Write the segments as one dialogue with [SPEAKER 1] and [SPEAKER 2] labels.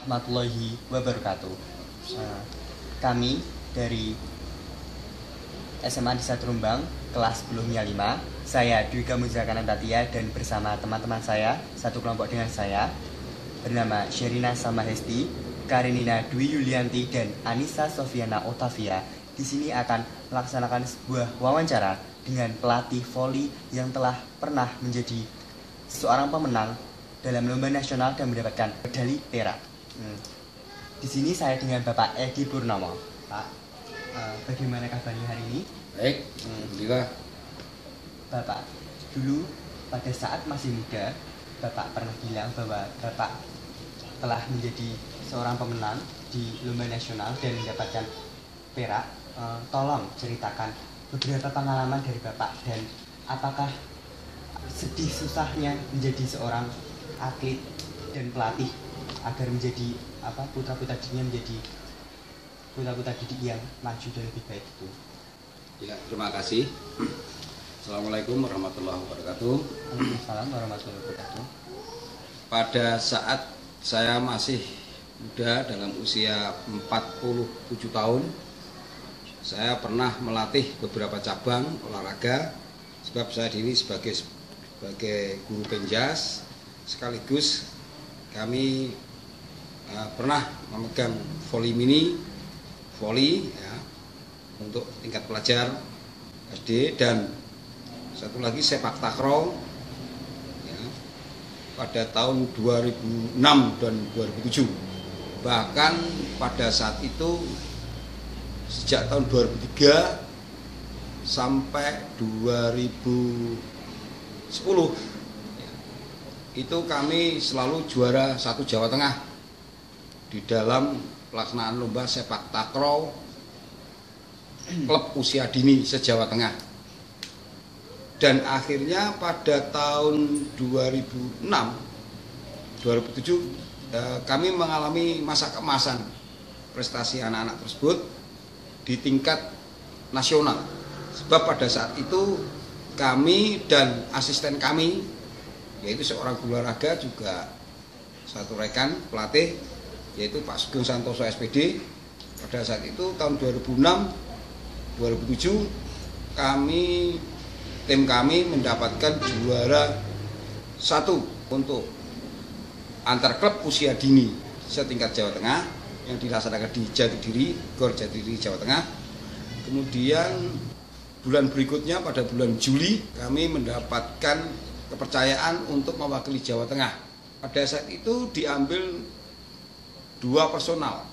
[SPEAKER 1] warahmatullahi wabarakatuh. Kami dari SMA Desa Trumbang, kelas 10-5, saya Dwi Kamuzakana Tatia dan bersama teman-teman saya, satu kelompok dengan saya, bernama Sherina Samahesti, Karenina Dwi Yulianti, dan Anissa Sofiana Otavia. Di sini akan melaksanakan sebuah wawancara dengan pelatih voli yang telah pernah menjadi seorang pemenang dalam lomba nasional dan mendapatkan medali perak. Di sini saya dengan Bapak Edi Purnomo. Pak, bagaimana kabarnya hari ini?
[SPEAKER 2] Baik, alhamdulillah.
[SPEAKER 1] Bapak, dulu pada saat masih muda, Bapak pernah bilang bahwa Bapak telah menjadi seorang pemenang di lomba nasional dan mendapatkan perak. Tolong ceritakan beberapa pengalaman dari Bapak dan apakah sedih susahnya menjadi seorang atlet dan pelatih agar menjadi putra-putra didiknya menjadi putra-putra didik yang maju dan lebih baik itu.
[SPEAKER 2] Ya, terima kasih. Assalamualaikum warahmatullahi wabarakatuh.
[SPEAKER 1] Waalaikumsalam warahmatullahi wabarakatuh.
[SPEAKER 2] Pada saat saya masih muda dalam usia 47 tahun, saya pernah melatih beberapa cabang olahraga sebab saya diri sebagai guru penjas, sekaligus kami pernah memegang voli mini, voli ya, untuk tingkat pelajar SD, dan satu lagi sepak takraw ya, pada tahun 2006 dan 2007. Bahkan pada saat itu sejak tahun 2003 sampai 2010 itu kami selalu juara 1 Jawa Tengah di dalam pelaksanaan lomba sepak takraw klub usia dini se-Jawa Tengah. Dan akhirnya pada tahun 2006 2007 kami mengalami masa keemasan prestasi anak-anak tersebut di tingkat nasional. Sebab pada saat itu kami dan asisten kami, yaitu seorang guru olahraga juga satu rekan pelatih, yaitu Pak Sugeng Santoso SPD. Pada saat itu tahun 2006-2007 tim kami mendapatkan juara 1 untuk antar klub usia dini setingkat Jawa Tengah yang dilaksanakan di Jatidiri, Gor Jatidiri, Jawa Tengah. Kemudian bulan berikutnya pada bulan Juli kami mendapatkan kepercayaan untuk mewakili Jawa Tengah. Pada saat itu diambil 2 personal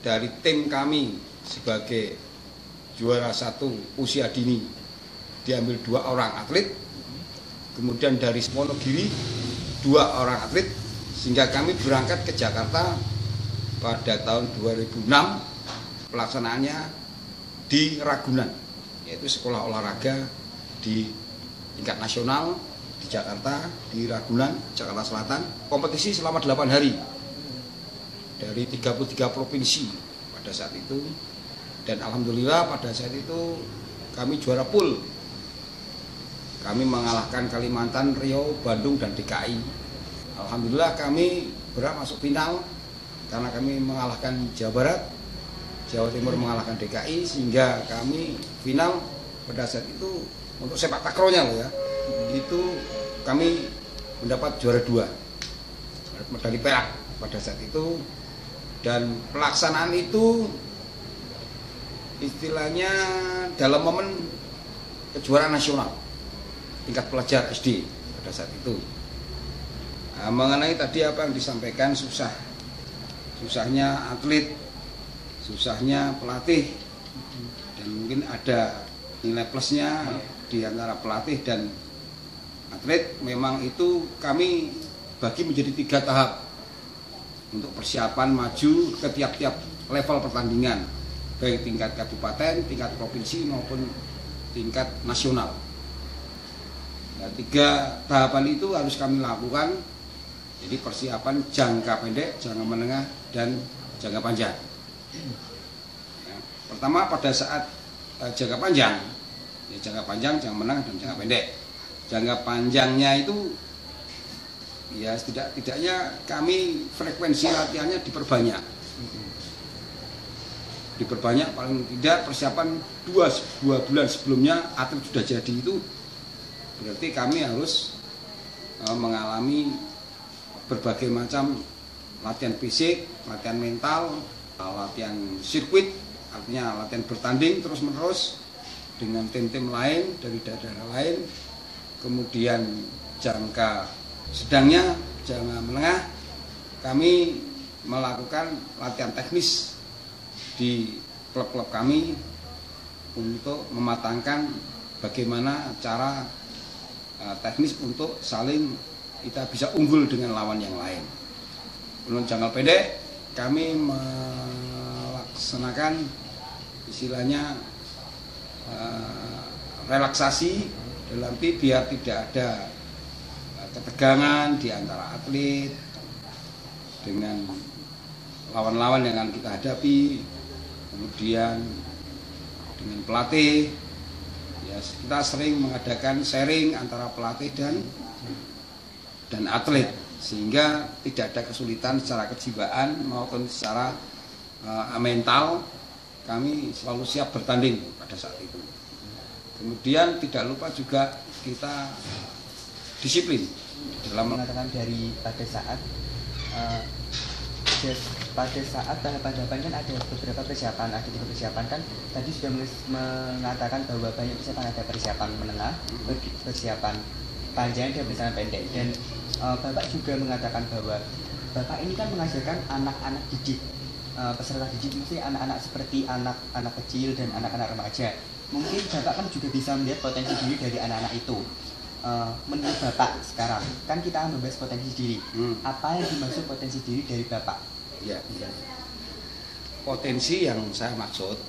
[SPEAKER 2] dari tim kami sebagai juara 1 usia dini, diambil 2 orang atlet. Kemudian dari Wonogiri 2 orang atlet, sehingga kami berangkat ke Jakarta pada tahun 2006. Pelaksanaannya di Ragunan, yaitu sekolah olahraga di tingkat nasional di Jakarta, di Ragunan, Jakarta Selatan. Kompetisi selama 8 hari dari 33 provinsi pada saat itu. Dan alhamdulillah pada saat itu kami juara pool. Kami mengalahkan Kalimantan, Riau, Bandung, dan DKI. Alhamdulillah kami berhak masuk final karena kami mengalahkan Jawa Barat, Jawa Timur mengalahkan DKI, sehingga kami final pada saat itu untuk sepak takrownya loh ya. Itu kami mendapat juara 2, medali perak pada saat itu. Dan pelaksanaan itu istilahnya dalam momen kejuaraan nasional tingkat pelajar SD pada saat itu. Nah, mengenai tadi apa yang disampaikan, susahnya atlet, susahnya pelatih, dan mungkin ada nilai plusnya di antara pelatih dan atlet. Memang itu kami bagi menjadi 3 tahap untuk persiapan maju ke tiap-tiap level pertandingan, baik tingkat kabupaten, tingkat provinsi maupun tingkat nasional. Nah, 3 tahapan itu harus kami lakukan. Jadi persiapan jangka pendek, jangka menengah, dan jangka panjang. Ya, pertama pada saat jangka panjang, ya, jangka panjang, jangka menengah, dan jangka pendek. Jangka panjangnya itu Ya setidaknya kami frekuensi latihannya diperbanyak. Diperbanyak, paling tidak persiapan 2 bulan sebelumnya atlet sudah jadi, itu berarti kami harus mengalami berbagai macam latihan fisik, latihan mental, latihan sirkuit, artinya latihan bertanding terus menerus dengan tim-tim lain dari daerah lain. Kemudian jangka sedangnya, jangka menengah, kami melakukan latihan teknis di klub-klub kami untuk mematangkan bagaimana cara teknis untuk saling kita bisa unggul dengan lawan yang lain. Menurut jangka pendek, kami melaksanakan istilahnya relaksasi, dalam arti biar tidak ada ketegangan di antara atlet dengan lawan-lawan yang akan kita hadapi. Kemudian dengan pelatih, ya kita sering mengadakan sharing antara pelatih dan atlet, sehingga tidak ada kesulitan secara kejiwaan maupun secara mental. Kami selalu siap bertanding pada saat itu. Kemudian tidak lupa juga kita disiplin dalam
[SPEAKER 1] mengatakan dari pada saat tahapan-tahapan kan ada beberapa persiapan, ada 3 persiapan kan. Tadi sudah mengatakan bahwa banyak persiapan, ada persiapan menengah, persiapan panjang dan persiapan pendek. Dan Bapak juga mengatakan bahwa Bapak ini kan menghasilkan anak-anak didik, peserta didik, mesti anak-anak seperti anak-anak kecil dan anak-anak remaja. Mungkin Bapak kan juga bisa melihat potensi diri dari anak-anak itu. Menurut Bapak sekarang, kan kita membahas potensi diri. Apa yang dimaksud potensi diri dari Bapak?
[SPEAKER 2] Ya. Potensi yang saya maksud,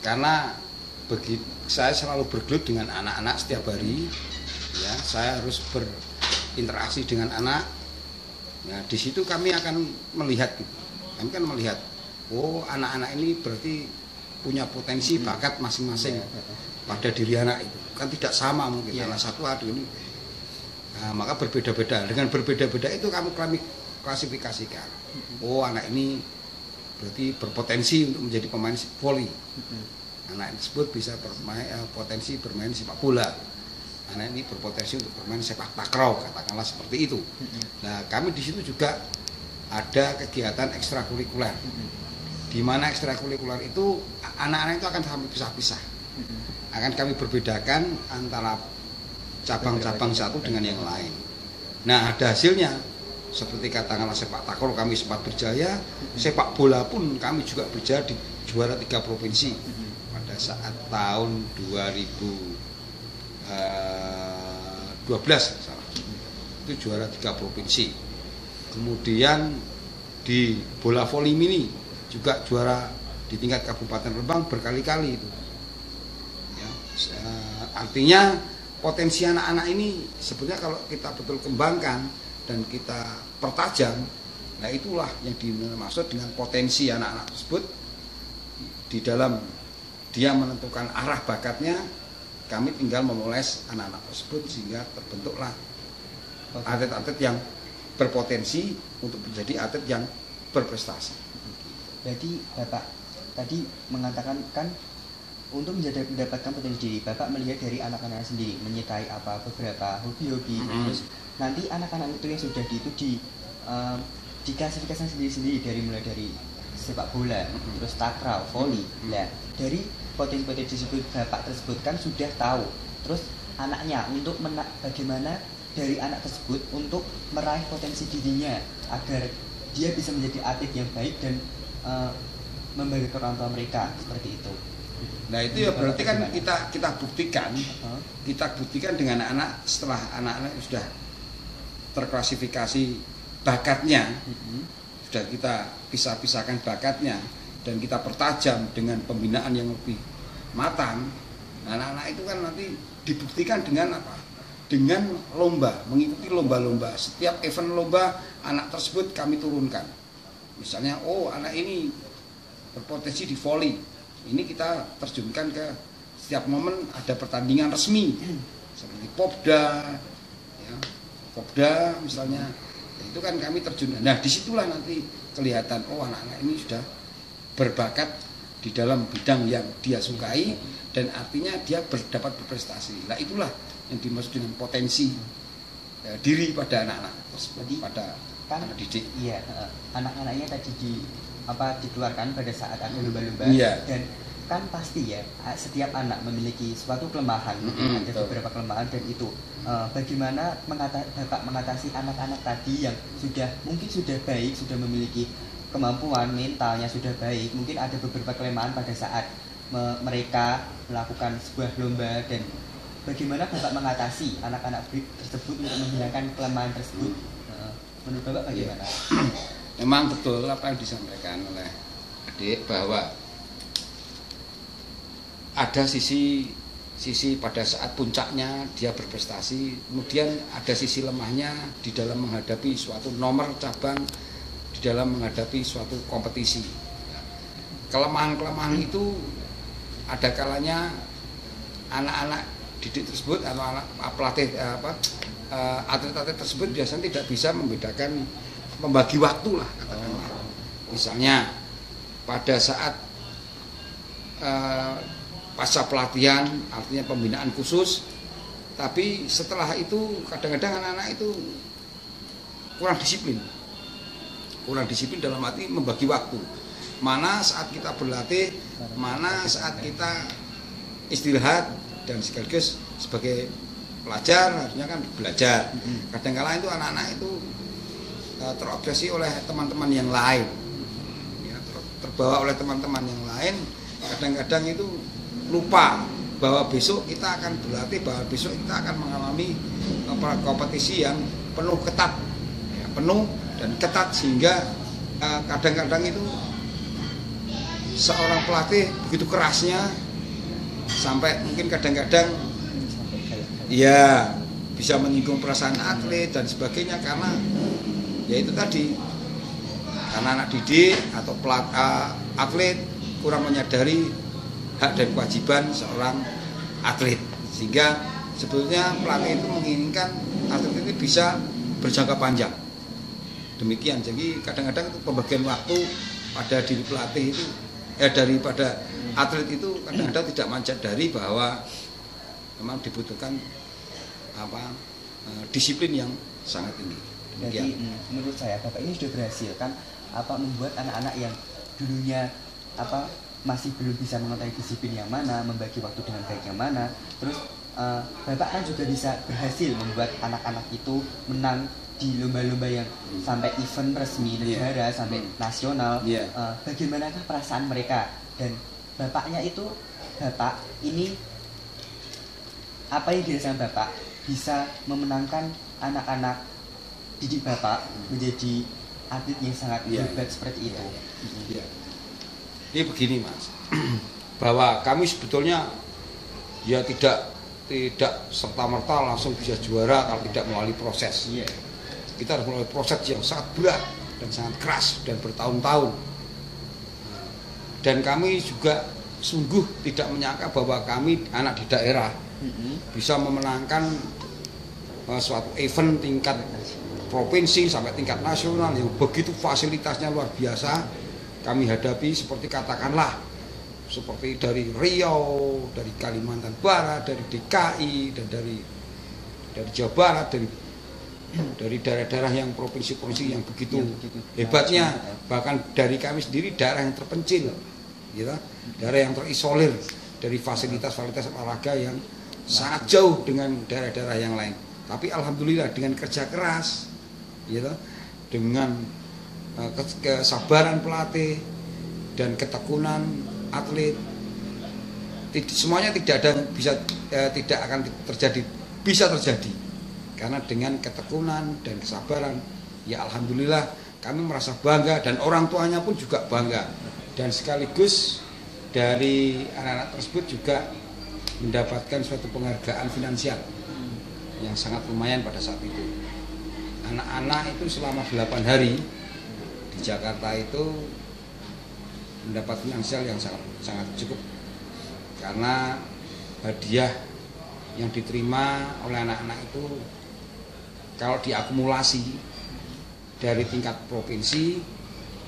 [SPEAKER 2] karena saya selalu bergelut dengan anak-anak setiap hari, ya, saya harus berinteraksi dengan anak. Nah, di situ kami akan melihat, kami kan melihat, oh anak-anak ini berarti punya potensi bakat masing-masing pada diri anak itu. Kan tidak sama mungkin, anak satu aduh ini. Nah, maka berbeda-beda. Dengan berbeda-beda itu kami klasifikasikan. Oh anak ini berarti berpotensi untuk menjadi pemain voli. Anak tersebut bisa potensi bermain sepak bola. Anak ini berpotensi untuk bermain sepak takraw, katakanlah seperti itu. Nah, kami di situ juga ada kegiatan ekstrakurikuler. Di mana ekstrakurikuler itu anak-anak itu akan kami pisah-pisah. Akan kami berbedakan antara cabang-cabang satu dengan yang lain. Nah, ada hasilnya. Seperti katakanlah sepak takraw kami sempat berjaya, sepak bola pun kami juga berjaya di juara 3 provinsi pada saat tahun 2012 itu juara 3 provinsi. Kemudian di bola voli mini juga juara di tingkat Kabupaten Rembang berkali-kali itu. Ya, artinya potensi anak-anak ini sebenarnya kalau kita betul kembangkan dan kita pertajam, nah itulah yang dimaksud dengan potensi anak-anak tersebut. Di dalam dia menentukan arah bakatnya, kami tinggal memoles anak-anak tersebut sehingga terbentuklah atlet-atlet yang berpotensi untuk menjadi atlet yang berprestasi.
[SPEAKER 1] Jadi Bapak tadi mengatakan kan untuk mendapatkan potensi diri, Bapak melihat dari anak-anak sendiri, menyukai apa beberapa hobi-hobi, terus nanti anak-anak itu yang sudah diklasifikasikan sendiri-sendiri, dari mulai dari sepak bola, terus takraw, voli. Nah, dari potensi-potensi tersebut Bapak tersebut kan sudah tahu. Terus anaknya untuk bagaimana dari anak tersebut untuk meraih potensi dirinya agar dia bisa menjadi atlet yang baik dan membanggakan orang tua mereka, seperti itu.
[SPEAKER 2] Nah itu ya berarti kan kita buktikan, dengan anak-anak setelah anak-anak sudah terklasifikasi bakatnya, sudah kita pisah-pisahkan bakatnya dan kita pertajam dengan pembinaan yang lebih matang. Anak-anak itu kan nanti dibuktikan dengan apa? Dengan lomba, mengikuti lomba-lomba. Setiap event lomba anak tersebut kami turunkan. Misalnya, oh anak ini berpotensi di voli. Ini kita terjunkan ke setiap momen ada pertandingan resmi seperti Popda, ya, Kopda misalnya, itu kan kami terjun. Nah disitulah nanti kelihatan oh anak-anak ini sudah berbakat di dalam bidang yang dia sukai dan artinya dia dapat berprestasi. Nah itulah yang dimaksud dengan potensi diri pada anak-anak tersebut, pada
[SPEAKER 1] kan,
[SPEAKER 2] anak didik.
[SPEAKER 1] Iya, anak-anaknya tadi dikeluarkan pada saat ada lomba-lomba,
[SPEAKER 2] iya.
[SPEAKER 1] Dan kan pasti ya setiap anak memiliki suatu kelemahan, ada beberapa kelemahan, dan itu bagaimana Bapak mengatasi anak-anak tadi yang mungkin sudah baik, sudah memiliki kemampuan mentalnya sudah baik, mungkin ada beberapa kelemahan pada saat mereka melakukan sebuah lomba, dan bagaimana Bapak mengatasi anak-anak tersebut untuk menghilangkan kelemahan tersebut? Menurut Bapak bagaimana?
[SPEAKER 2] Memang betul apa yang disampaikan oleh adik bahwa ada sisi pada saat puncaknya dia berprestasi, kemudian ada sisi lemahnya di dalam menghadapi suatu nomor cabang, di dalam menghadapi suatu kompetisi. Kelemahan-kelemahan itu ada kalanya anak-anak didik tersebut atau anak pelatih atlet-atlet tersebut biasanya tidak bisa membedakan, membagi waktu lah katakanlah. Misalnya pada saat pasca pelatihan, artinya pembinaan khusus, tapi setelah itu kadang-kadang anak-anak itu kurang disiplin dalam arti membagi waktu, mana saat kita berlatih, mana saat kita istirahat, dan sekaligus sebagai pelajar harusnya kan belajar. Kadang-kala itu anak-anak itu terobsesi oleh teman-teman yang lain, ya, terbawa oleh teman-teman yang lain. Kadang-kadang itu lupa bahwa besok kita akan berlatih, bahwa besok kita akan mengalami kompetisi yang penuh ketat, ya, penuh dan ketat, sehingga kadang-kadang itu seorang pelatih begitu kerasnya sampai mungkin kadang-kadang ya bisa menyinggung perasaan atlet dan sebagainya, karena ya itu tadi, karena anak didik atau atlet kurang menyadari hak dan kewajiban seorang atlet, sehingga sebetulnya pelatih itu menginginkan atlet ini bisa berjangka panjang. Demikian, jadi kadang-kadang itu pembagian waktu pada diri pelatih itu daripada atlet itu kadang-kadang tidak menyadari bahwa memang dibutuhkan disiplin yang sangat tinggi. Demikian.
[SPEAKER 1] Jadi menurut saya Bapak ini sudah berhasil kan membuat anak-anak yang dulunya masih belum bisa mengetahui disiplin yang mana, membagi waktu dengan baik yang mana. Terus Bapak kan juga bisa berhasil membuat anak-anak itu menang di lomba-lomba yang sampai event resmi negara, sampai nasional. Bagaimanakah perasaan mereka? Dan Bapaknya itu, Bapak ini apa yang dirasakan Bapak bisa memenangkan anak-anak didik Bapak menjadi atlet yang sangat hebat seperti itu?
[SPEAKER 2] Ini begini Mas, bahwa kami sebetulnya ya tidak serta-merta langsung bisa juara kalau tidak melalui proses. Kita harus melalui proses yang sangat berat dan sangat keras dan bertahun-tahun. Dan kami juga sungguh tidak menyangka bahwa kami anak di daerah bisa memenangkan suatu event tingkat provinsi sampai tingkat nasional yang begitu fasilitasnya luar biasa. Kami hadapi seperti katakanlah seperti dari Riau, dari Kalimantan Barat, dari DKI, dan dari Jawa Barat, dari daerah-daerah yang provinsi-provinsi yang begitu hebatnya, bahkan dari kami sendiri daerah yang terpencil, gitu, daerah yang terisolir dari fasilitas-fasilitas olahraga yang sangat jauh dengan daerah-daerah yang lain. Tapi alhamdulillah dengan kerja keras, gitu, dengan kesabaran pelatih dan ketekunan atlet, semuanya tidak akan terjadi, bisa terjadi karena dengan ketekunan dan kesabaran. Ya alhamdulillah kami merasa bangga dan orang tuanya pun juga bangga, dan sekaligus dari anak-anak tersebut juga mendapatkan suatu penghargaan finansial yang sangat lumayan pada saat itu. Anak-anak itu selama 8 hari di Jakarta itu mendapat finansial yang sangat cukup, karena hadiah yang diterima oleh anak-anak itu kalau diakumulasi dari tingkat provinsi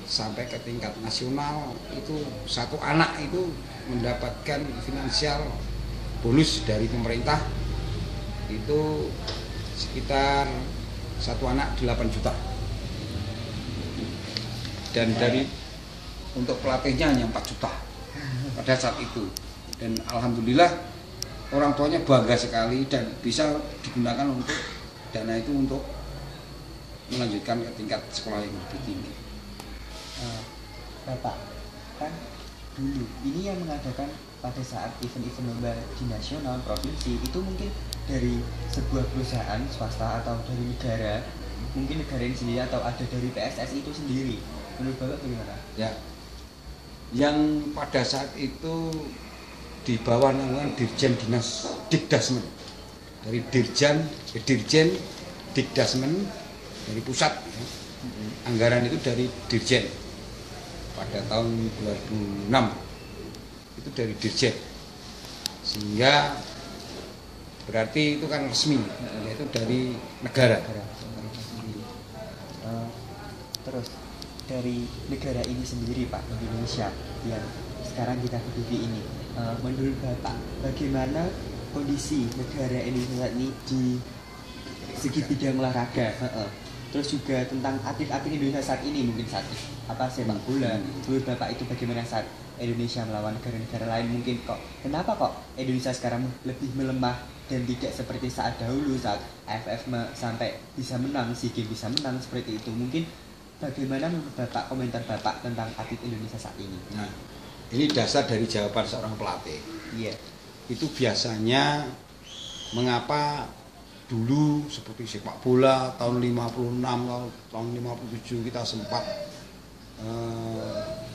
[SPEAKER 2] sampai ke tingkat nasional, itu satu anak itu mendapatkan finansial bonus dari pemerintah itu sekitar satu anak 8 juta. Dan dari untuk pelatihnya hanya 4 juta pada saat itu. Dan alhamdulillah orang tuanya bangga sekali dan bisa digunakan untuk dana itu untuk melanjutkan ke tingkat sekolah yang lebih tinggi.
[SPEAKER 1] Bapak kan dulu ini yang mengadakan pada saat event-event lomba di nasional provinsi itu mungkin dari sebuah perusahaan swasta atau dari negara, mungkin negara ini sendiri atau ada dari PSSI itu sendiri. Menurut Bapak bagaimana?
[SPEAKER 2] Ya, yang pada saat itu di bawah naungan Dirjen Dinas Dikdasmen, dari Dirjen Dikdasmen dari pusat, ya. Anggaran itu dari Dirjen pada tahun 2006 itu dari Dirjen, sehingga berarti itu kan resmi, yaitu dari negara.
[SPEAKER 1] Terus dari negara ini sendiri Pak, Indonesia yang sekarang kita duduki ini, menurut Bapak bagaimana kondisi negara Indonesia ini di segi bidang olahraga? Terus juga tentang atlet-atlet Indonesia saat ini, mungkin saat sepak bola. Menurut Bapak itu bagaimana saat Indonesia melawan negara-negara lain? Mungkin kenapa Indonesia sekarang lebih melemah dan tidak seperti saat dahulu saat AFF sampai bisa menang, SEA Games bisa menang seperti itu? Mungkin bagaimana menurut Bapak, komentar Bapak tentang atlet Indonesia saat ini?
[SPEAKER 2] Nah, ini dasar dari jawaban seorang pelatih.
[SPEAKER 1] Iya.
[SPEAKER 2] Itu biasanya mengapa dulu seperti sepak bola tahun 56, tahun 57 kita sempat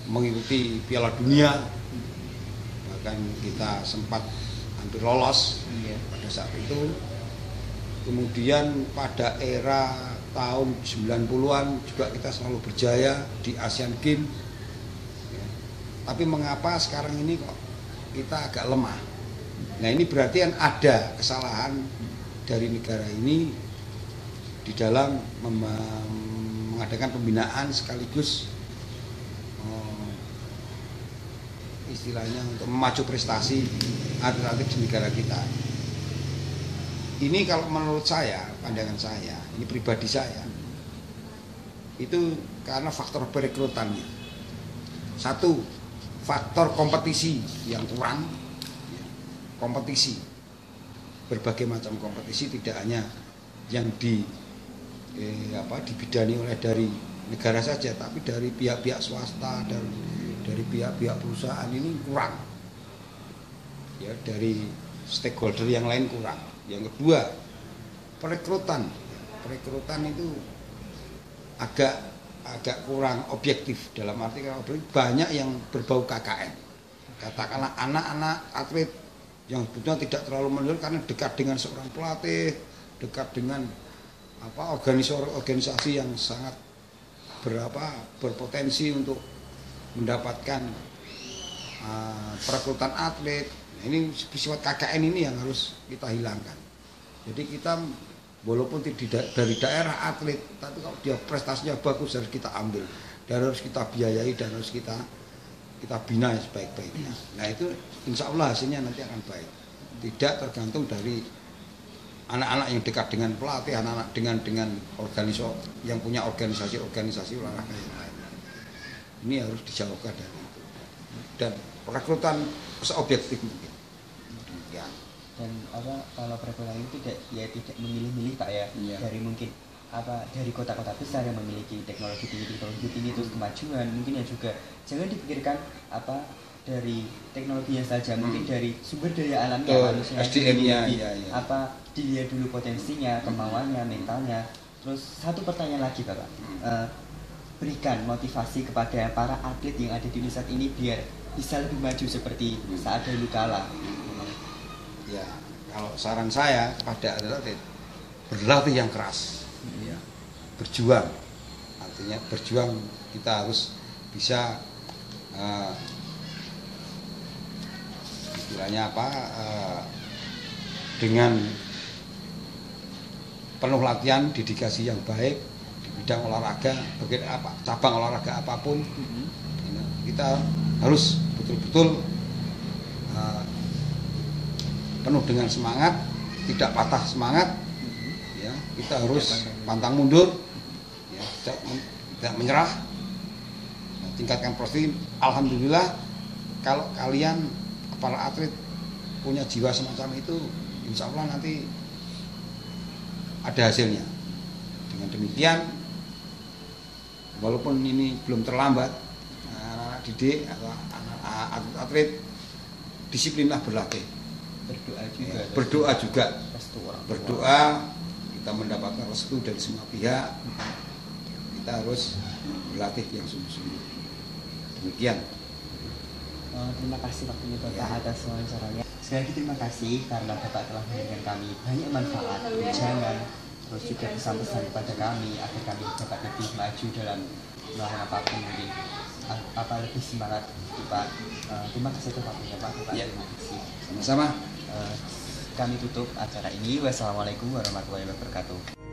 [SPEAKER 2] mengikuti Piala Dunia, bahkan kita sempat hampir lolos pada saat itu. Kemudian pada era tahun 90-an juga kita selalu berjaya di Asian Games. Tapi mengapa sekarang ini kok kita agak lemah? Nah, ini berarti kan ada kesalahan dari negara ini di dalam mengadakan pembinaan sekaligus istilahnya untuk memacu prestasi atlet-atlet di negara kita. Ini kalau menurut saya, pandangan saya, ini pribadi saya, itu karena faktor perekrutannya. Satu, faktor kompetisi yang kurang, kompetisi, berbagai macam kompetisi, tidak hanya yang dibidani oleh dari negara saja, tapi dari pihak-pihak swasta dan dari pihak-pihak perusahaan ini kurang, ya, dari stakeholder yang lain kurang. Yang kedua, perekrutan itu agak kurang objektif, dalam arti banyak yang berbau KKN. Katakanlah anak-anak atlet yang sebetulnya tidak terlalu menurut karena dekat dengan seorang pelatih, dekat dengan organisasi yang sangat berpotensi untuk mendapatkan perekrutan atlet. Ini sifat KKN ini yang harus kita hilangkan. Jadi kita walaupun tidak dari daerah atlet, tapi kalau dia prestasinya bagus harus kita ambil dan harus kita biayai dan harus kita bina sebaik-baiknya. Nah, itu insya Allah hasilnya nanti akan baik. Tidak tergantung dari anak-anak yang dekat dengan pelatih, anak-anak dengan organisasi yang punya organisasi olahraga yang lain. Ini harus dijauhkan dari itu. Dan perekrutan seobjektif mungkin. Demikian.
[SPEAKER 1] Dan kalau perekrutan itu tidak memilih-milih Pak ya, dari mungkin dari kota-kota besar yang memiliki teknologi tinggi terus kemajuan, mungkin ya juga jangan dipikirkan dari teknologinya saja, mungkin dari sumber daya alamnya, manusia
[SPEAKER 2] SDM-nya,
[SPEAKER 1] dilihat dulu potensinya, kemauannya, mentalnya. Terus satu pertanyaan lagi Bapak, berikan motivasi kepada para atlet yang ada di Indonesia ini biar bisa lebih maju seperti saat dahulu kala.
[SPEAKER 2] Ya, kalau saran saya kepada atlet, berlatih yang keras. Ya, berjuang, artinya berjuang, kita harus bisa istilahnya dengan penuh latihan, dedikasi yang baik di bidang olahraga, bagian apa, cabang olahraga apapun. Kita harus betul-betul penuh dengan semangat, tidak patah semangat. Ya, kita harus pantang mundur, ya, tidak menyerah, tingkatkan prestasi. Alhamdulillah, kalau kalian para atlet punya jiwa semacam itu, insya Allah nanti ada hasilnya. Dengan demikian, walaupun ini belum terlambat, anak-anak didik atau anak atlet disiplinlah berlatih. Berdoa juga. Berdoa, kita mendapatkan restu dari semua pihak. Kita harus berlatih yang sungguh-sungguh. Demikian.
[SPEAKER 1] Terima kasih waktunya Bapak atas wawancaranya. Sekali lagi terima kasih karena Bapak telah memberikan kami banyak manfaat, jangan terus juga pesan-pesan kepada kami agar kami dapat lebih maju dalam melakukan apapun, mungkin apa lebih semangat Pak. Terima kasih atas waktunya Pak.
[SPEAKER 2] Ya.
[SPEAKER 1] Terima kasih.
[SPEAKER 2] Sama-sama.
[SPEAKER 1] Kami tutup acara ini. Wassalamualaikum warahmatullahi wabarakatuh.